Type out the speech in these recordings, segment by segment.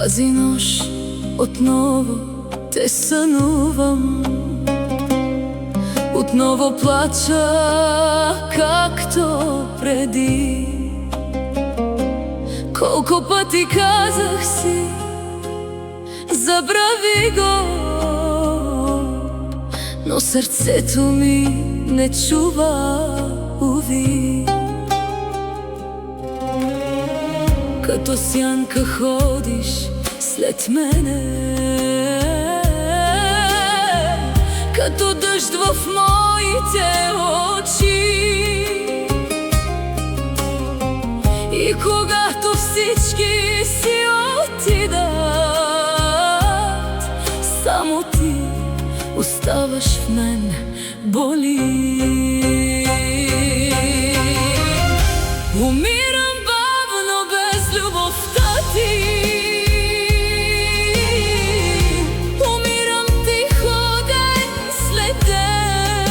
Тази нощ отново те сънувам, отново плача, както преди. Колко пъти казах си, забрави го, но сърцето ми не чува, уви. Като сянка ходиш след мене, като дъжд в моите очи. И когато всички си отидат, само ти оставаш в мен, боли. Умирам бавно без любовта ти, умирам тихо ден след ден.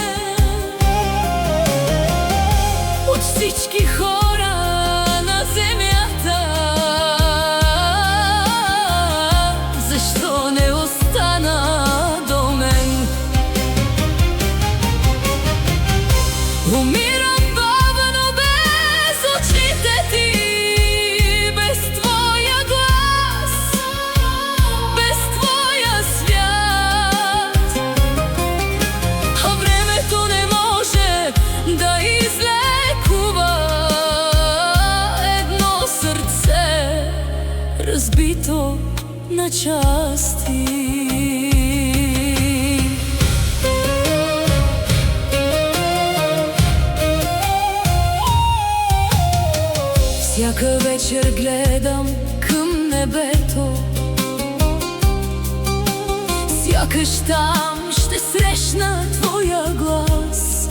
От всички хора на земята, защо не остана до мен? Умирам бавно без очите ти, без твоя глас, без твоя свят. А времето не може да излекува едно сърце, разбито на части. Всяка вечер гледам към небето, сякаш там ще срещна твоя глас.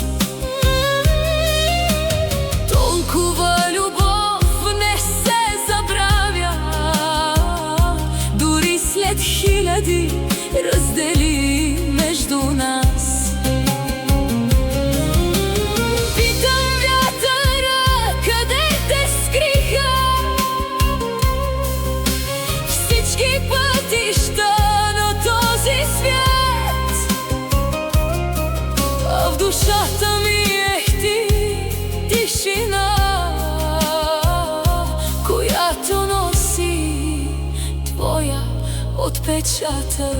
Толкова любов не се забравя, дори след хиляди раздели между нас. В душата ми ехти тишина, която носи твоя отпечатък.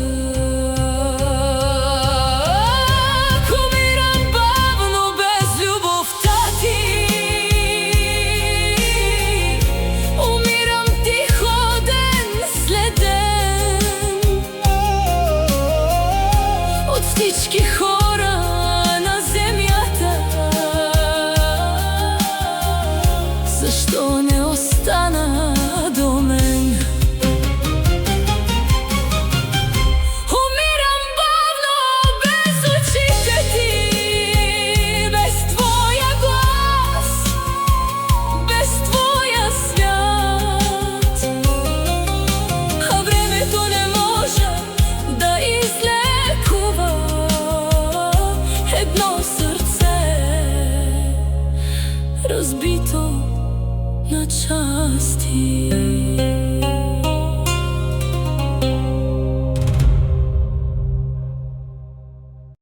Умирам бавно без любовта ти, умирам тихо ден след ден. От всички хора на земята, защо не остана до мен? Умирам бавно без очите ти, без твоя глас, без твоя свят. А времето не може да излекува едно сърце, разбито на части.